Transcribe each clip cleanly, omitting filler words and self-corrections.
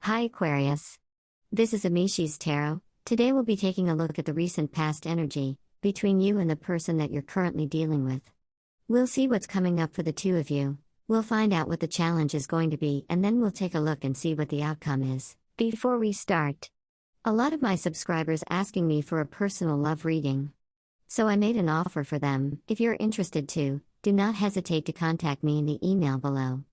Hi Aquarius. This is Amishi's Tarot. Today we'll be taking a look at the recent past energy between you and the person that you're currently dealing with. We'll see what's coming up for the two of you. We'll find out what the challenge is going to be, and then we'll take a look and see what the outcome is. Before we start, a lot of my subscribers asking me for a personal love reading. So I made an offer for them. If you're interested too, do not hesitate to contact me in the email below.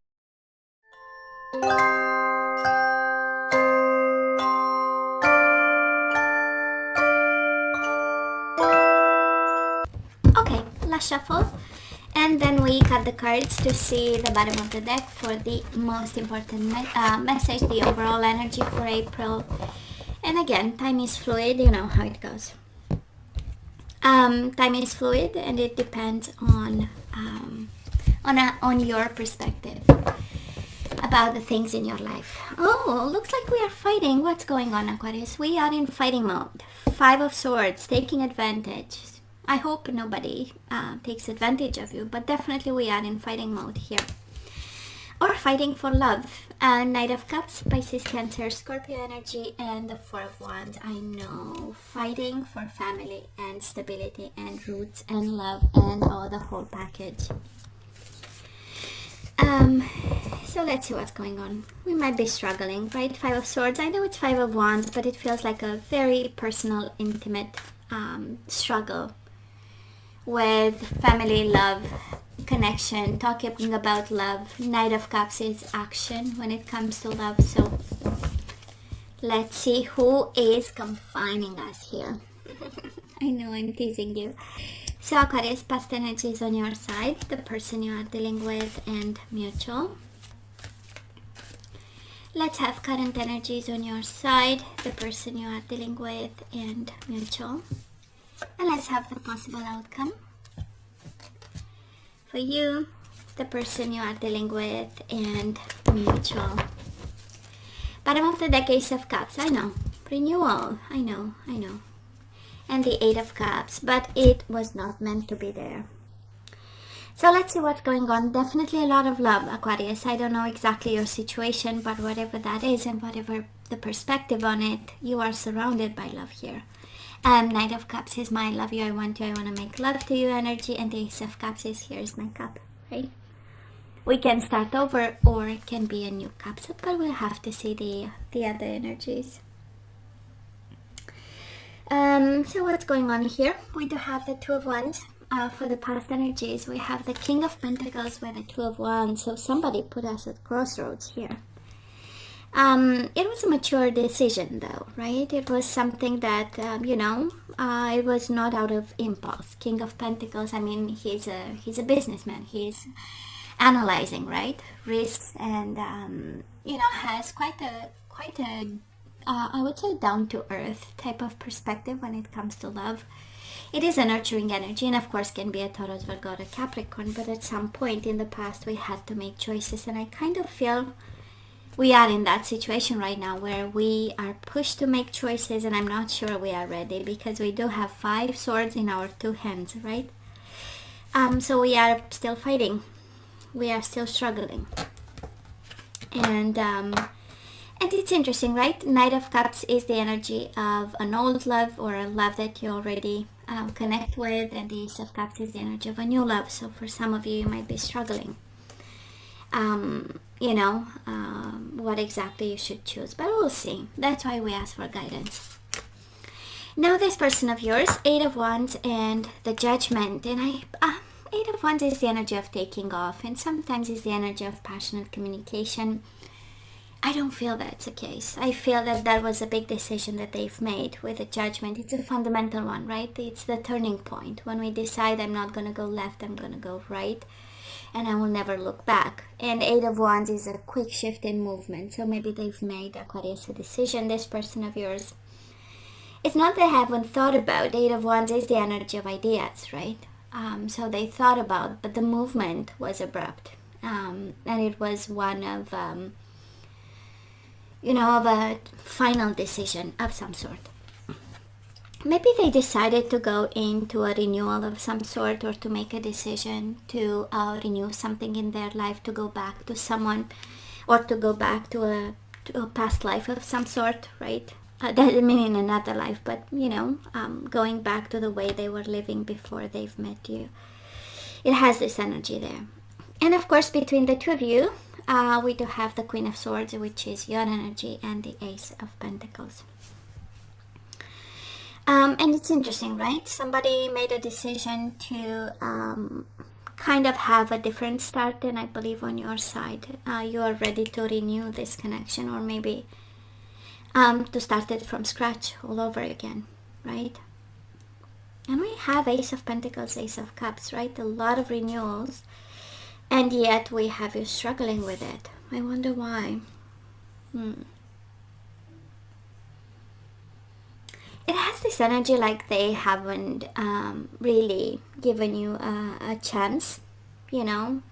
Okay, let's shuffle, and then we cut the cards to see the bottom of the deck for the most important message, the overall energy for April. And again, time is fluid, you know how it goes. Time is fluid, and it depends on your perspective about the things in your life. Oh, looks like we are fighting. What's going on, Aquarius? We are in fighting mode. 5 of Swords, taking advantage. I hope nobody takes advantage of you, but definitely we are in fighting mode here. Or fighting for love. Knight of Cups, Pisces, Cancer, Scorpio energy, and the 4 of Wands. I know. Fighting for family and stability and roots and love and the whole package. So let's see what's going on. We might be struggling, right? 5 of Swords. I know it's 5 of Wands, but it feels like a very personal, intimate struggle with family, love, connection, talking about love. Knight of Cups is action when it comes to love. So let's see who is confining us here. I know I'm teasing you. So Aquarius, past energy is on your side, the person you are dealing with, and mutual. Let's have current energies on your side, the person you are dealing with, and mutual. And let's have the possible outcome for you, the person you are dealing with, and mutual. Bottom of the deck, Ace of Cups. I know. Renewal. I know. And the 8 of Cups. But it was not meant to be there. So let's see what's going on. Definitely a lot of love, Aquarius. I don't know exactly your situation, but whatever that is and whatever the perspective on it, you are surrounded by love here. Knight of Cups is my love you, I want you, I want to make love to you energy, and the Ace of Cups is here's my cup, right? We can start over, or it can be a new cup set, but we'll have to see the other energies. So what's going on here? We do have the 2 of Wands. For the past energies, we have the King of Pentacles with the 2 of Wands. So somebody put us at crossroads here. It was a mature decision though, right? It was something that, it was not out of impulse. King of Pentacles, I mean, he's a businessman. He's analyzing, right? Risks and, has quite a I would say down-to-earth type of perspective when it comes to love. It is a nurturing energy, and of course can be a Taurus, Virgo, or Capricorn, but at some point in the past we had to make choices, and I kind of feel we are in that situation right now where we are pushed to make choices, and I'm not sure we are ready because we do have 5 swords in our 2 hands, right? So we are still fighting. We are still struggling. And it's interesting, right? Knight of Cups is the energy of an old love or a love that you already connect with, and the Ace of Cups is the energy of a new love. So for some of you, you might be struggling. What exactly you should choose, but we'll see. That's why we ask for guidance. Now this person of yours, 8 of Wands and the Judgment, and 8 of Wands is the energy of taking off, and sometimes it's the energy of passionate communication. I don't feel that's the case. I feel that was a big decision that they've made with the Judgment. It's a fundamental one, right? It's the turning point when we decide I'm not going to go left, I'm going to go right, and I will never look back. And 8 of Wands is a quick shift in movement. So maybe they've made, Aquarius, a decision. This person of yours, it's not they haven't thought about. 8 of Wands is the energy of ideas, right? So they thought about, but the movement was abrupt. And it was one of a final decision of some sort. Maybe they decided to go into a renewal of some sort, or to make a decision to renew something in their life, to go back to someone, or to go back to to a past life of some sort, right? Doesn't mean in another life, but you know, going back to the way they were living before they've met you. It has this energy there. And of course, between the two of you, we do have the Queen of Swords, which is your energy, and the Ace of Pentacles. And it's interesting, right? Somebody made a decision to kind of have a different start than I believe on your side. You are ready to renew this connection, or maybe to start it from scratch all over again, right? And we have Ace of Pentacles, Ace of Cups, right? A lot of renewals, and yet we have you struggling with it. I wonder why. It has this energy like they haven't really given you a chance, you know.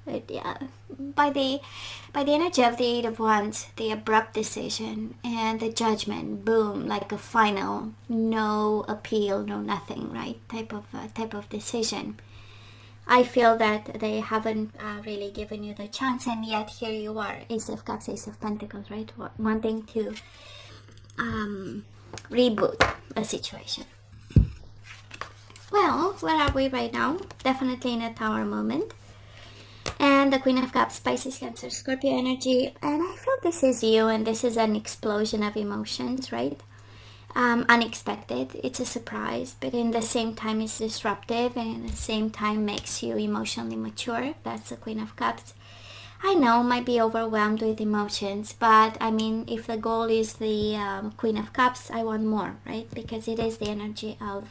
By the energy of the Eight of Wands, the abrupt decision and the Judgment, boom, like a final, no appeal, no nothing, right? Type of decision. I feel that they haven't really given you the chance, and yet here you are, Ace of Cups, Ace of Pentacles, right? Wanting to reboot a situation. Well, where are we right now? Definitely in a Tower moment. And the Queen of Cups, Pisces, Cancer, Scorpio energy. And I feel this is you, and this is an explosion of emotions, right? Unexpected. It's a surprise, but in the same time it's disruptive, and in the same time makes you emotionally mature. That's the Queen of Cups. I know, might be overwhelmed with emotions, but I mean, if the goal is the Queen of Cups, I want more, right? Because it is the energy of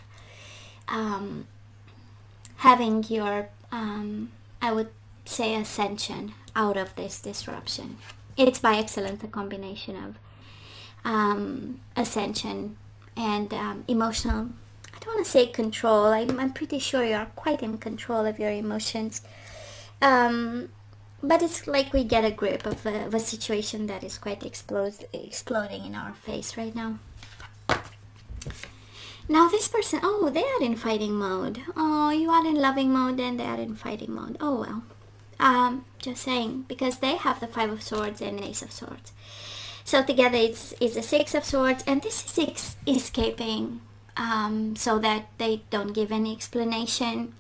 having your, I would say, ascension out of this disruption. It's by excellence a combination of ascension and emotional, I don't want to say control. I'm pretty sure you're quite in control of your emotions. But it's like we get a grip of a situation that is quite exploding in our face right now. Now this person, oh, they are in fighting mode. Oh, you are in loving mode and they are in fighting mode. Oh well. Just saying, because they have the Five of Swords and Ace of Swords. So together it's a Six of Swords, and this is escaping so that they don't give any explanation.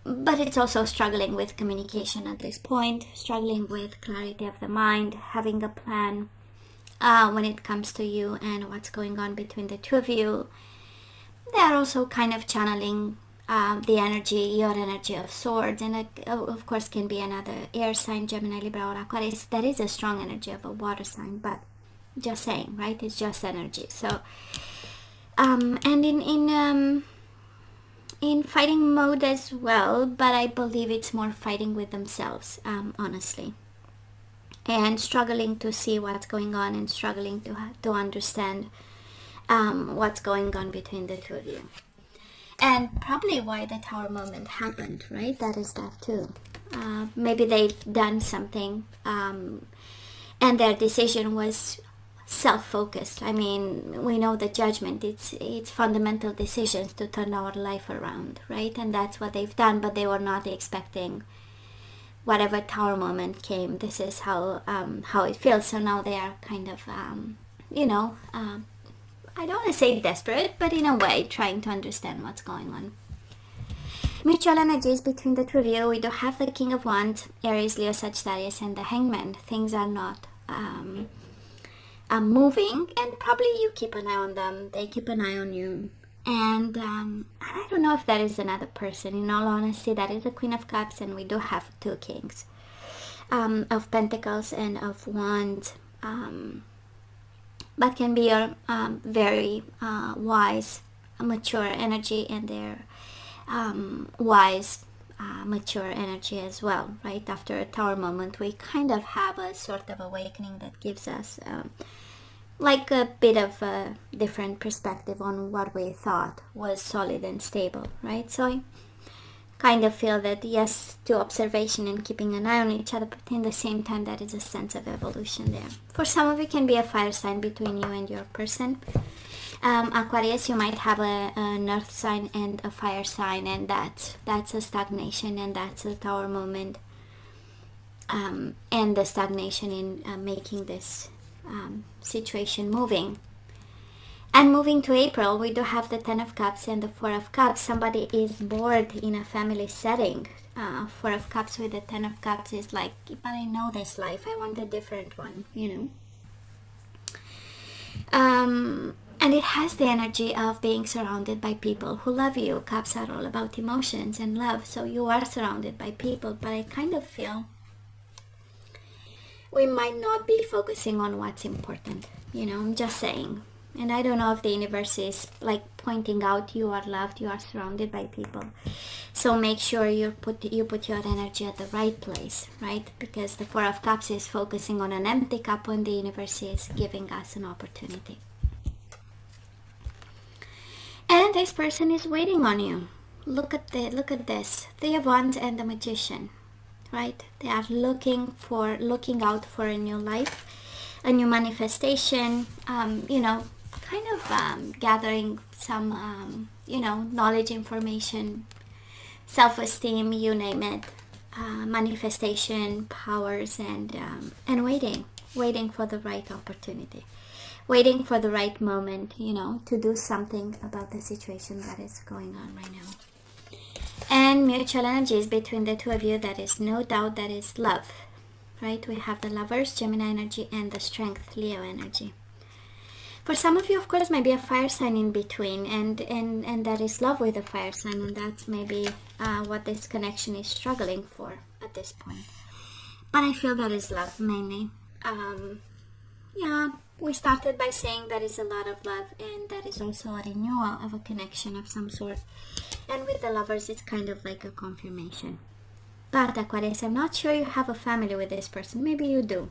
But it's also struggling with communication at this point, struggling with clarity of the mind, having a plan when it comes to you and what's going on between the two of you. They are also kind of channeling the energy, your energy of Swords, and of course can be another air sign, Gemini, Libra, or Aquarius. That is a strong energy of a water sign, but just saying, right? It's just energy. So, and in fighting mode as well, but I believe it's more fighting with themselves, honestly, and struggling to see what's going on, and struggling to understand what's going on between the two of you, and probably why the Tower moment happened, right? That is that too. Maybe they've done something and their decision was self-focused. I mean, we know the Judgment, it's fundamental decisions to turn our life around, right? And that's what they've done, but they were not expecting whatever Tower moment came. This is how it feels. So now they are kind of I don't want to say desperate, but in a way trying to understand what's going on. Mutual energies between the two of you. We do have the King of Wands, Aries, Leo, Sagittarius, and the Hangman. Things are not moving, and probably you keep an eye on them, they keep an eye on you, and I don't know if that is another person. In all honesty, that is the Queen of Cups, and we do have two Kings of Pentacles and of Wands, but can be a very wise, mature energy, and their wise, mature energy as well, right? After a Tower moment, we kind of have a sort of awakening that gives us like a bit of a different perspective on what we thought was solid and stable, right? So I kind of feel that yes to observation and keeping an eye on each other, but in the same time that is a sense of evolution there. For some of it can be a fire sign between you and your person. Aquarius, you might have an earth sign and a fire sign, and that's a stagnation, and that's a Tower moment, and the stagnation in making this situation moving. And moving to April, we do have the Ten of Cups and the Four of Cups. Somebody is bored in a family setting. Four of Cups with the Ten of Cups is like, but I know this life, I want a different one, you know. And it has the energy of being surrounded by people who love you. Cups are all about emotions and love, so you are surrounded by people, but I kind of feel we might not be focusing on what's important, you know, I'm just saying. And I don't know if the universe is like pointing out you are loved, you are surrounded by people. So make sure you put your energy at the right place, right? Because the Four of Cups is focusing on an empty cup when the universe is giving us an opportunity. And this person is waiting on you. Look at this. Three of Wands and the Magician, right? They are looking out for a new life, a new manifestation, you know, kind of gathering some, you know, knowledge, information, self-esteem, you name it, manifestation, powers, and waiting for the right opportunity, waiting for the right moment, you know, to do something about the situation that is going on right now. And mutual energies between the two of you, that is no doubt, that is love, right? We have the Lovers, Gemini energy, and the Strength, Leo energy. For some of you, of course, maybe a fire sign in between, and that is love with a fire sign, and that's maybe what this connection is struggling for at this point. But I feel that is love mainly. Yeah, we started by saying there is a lot of love, and that is also a renewal of a connection of some sort. And with the Lovers, it's kind of like a confirmation. But Aquarius, I'm not sure you have a family with this person. Maybe you do.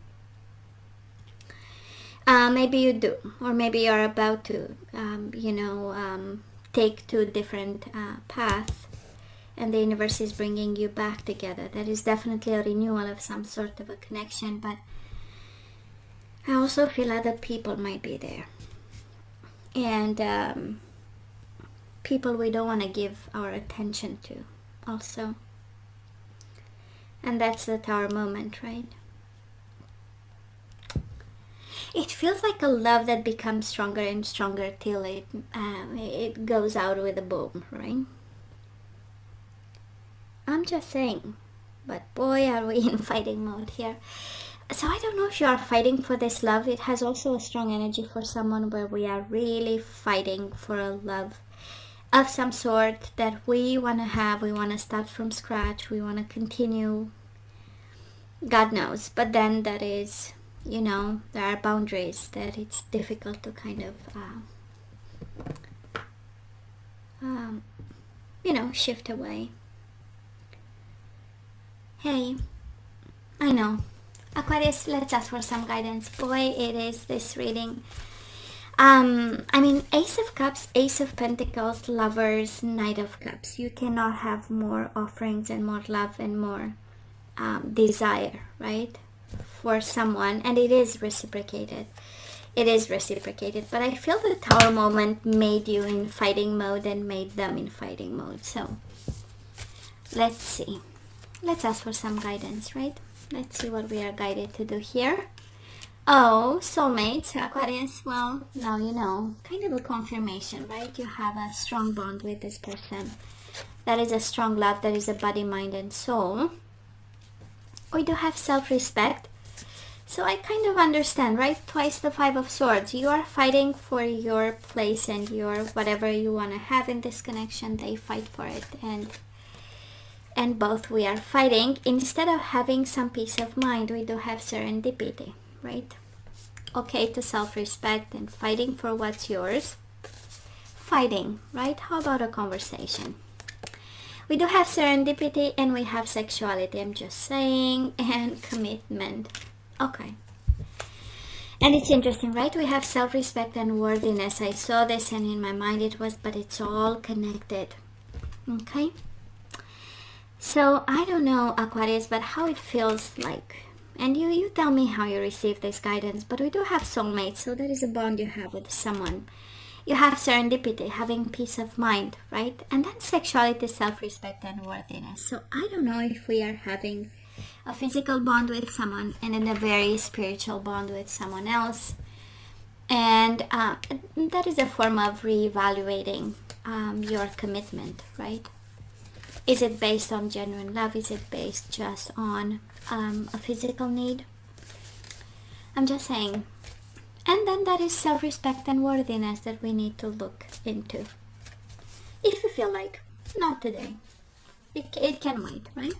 Maybe you do, or maybe you're about to, you know, take two different paths, and the universe is bringing you back together. That is definitely a renewal of some sort of a connection, but I also feel other people might be there, and people we don't want to give our attention to also. And that's the Tower moment, right? It feels like a love that becomes stronger and stronger till it goes out with a boom, right? I'm just saying, but boy, are we in fighting mode here. So I don't know if you are fighting for this love. It has also a strong energy for someone where we are really fighting for a love of some sort that we want to have. We want to start from scratch. We want to continue. God knows. But then that is, you know, there are boundaries that it's difficult to kind of, you know, shift away. Hey, I know. Aquarius, let's ask for some guidance. Boy, it is this reading. I mean, Ace of Cups, Ace of Pentacles, Lovers, Knight of Cups. You cannot have more offerings and more love and more desire, right? For someone, and it is reciprocated. It is reciprocated, but I feel the Tower moment made you in fighting mode and made them in fighting mode. So let's see. Let's ask for some guidance, right? Let's see what we are guided to do here. Oh, soulmates, Aquarius. Well, now you know. Kind of a confirmation, right? You have a strong bond with this person. That is a strong love. That is a body, mind, and soul. We do have self-respect. So I kind of understand, right? Twice the Five of Swords. You are fighting for your place and your whatever you want to have in this connection. They fight for it. And both we are fighting. Instead of having some peace of mind, we do have serendipity, right? Okay to self-respect and fighting for what's yours. Fighting, right? How about a conversation? We do have serendipity and we have sexuality, I'm just saying, and commitment. Okay. And it's interesting, right? We have self-respect and worthiness. I saw this and in my mind it was, but it's all connected. Okay? So, I don't know, Aquarius, but how it feels like. And you tell me how you receive this guidance. But we do have soulmates, so there is a bond you have with someone. You have serendipity, having peace of mind, right? And then sexuality, self-respect, and worthiness. So, I don't know if we are having a physical bond with someone and then a very spiritual bond with someone else. And that is a form of reevaluating your commitment, right? Is it based on genuine love? Is it based just on a physical need? I'm just saying. And then that is self-respect and worthiness that we need to look into. If you feel like, not today. It can wait, right?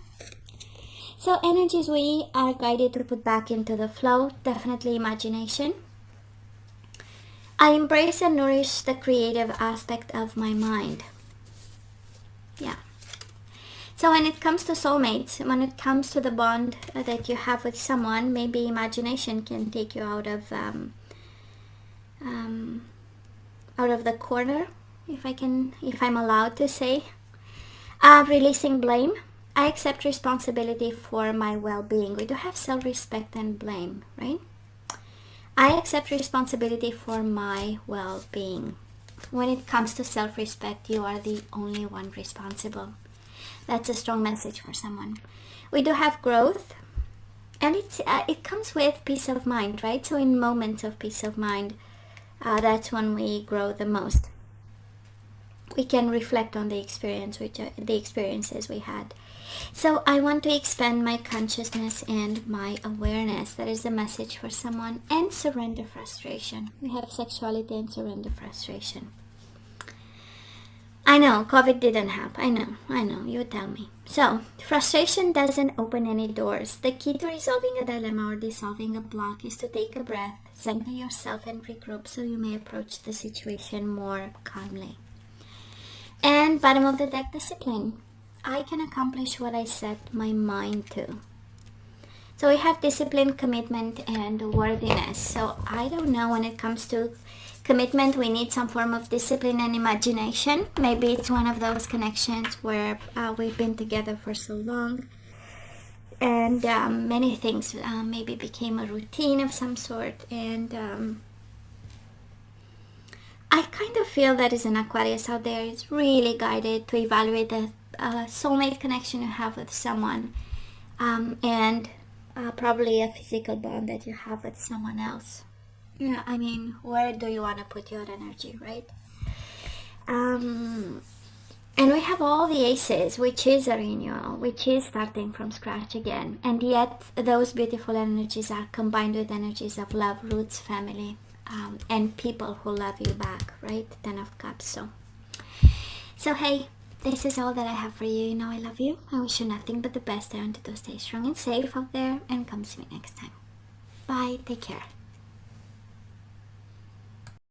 So energies we are guided to put back into the flow, definitely imagination. I embrace and nourish the creative aspect of my mind. Yeah. So when it comes to soulmates, when it comes to the bond that you have with someone, maybe imagination can take you out of the corner, if I'm allowed to say. Releasing blame. I accept responsibility for my well-being. We do have self-respect and blame, right? I accept responsibility for my well-being. When it comes to self-respect, you are the only one responsible. That's a strong message for someone. We do have growth, and it comes with peace of mind, right? So in moments of peace of mind, that's when we grow the most. We can reflect on the experiences we had. So I want to expand my consciousness and my awareness. That is the message for someone. And surrender frustration. We have sexuality and surrender frustration. I know, COVID didn't help. I know, you tell me. So, frustration doesn't open any doors. The key to resolving a dilemma or dissolving a block is to take a breath, center yourself and regroup so you may approach the situation more calmly. And bottom of the deck, discipline. I can accomplish what I set my mind to. So we have discipline, commitment, and worthiness. So I don't know, when it comes to commitment, we need some form of discipline and imagination. Maybe it's one of those connections where we've been together for so long and many things maybe became a routine of some sort. And I kind of feel that as an Aquarius out there, it's really guided to evaluate the soulmate connection you have with someone, and probably a physical bond that you have with someone else. Yeah, I mean, where do you want to put your energy, right? And we have all the aces, which is a renewal, which is starting from scratch again. And yet those beautiful energies are combined with energies of love, roots, family, and people who love you back, right? 10 of Cups. So hey, this is all that I have for you. You know I love you. I wish you nothing but the best. I want you to stay strong and safe out there, and come see me next time. Bye. Take care.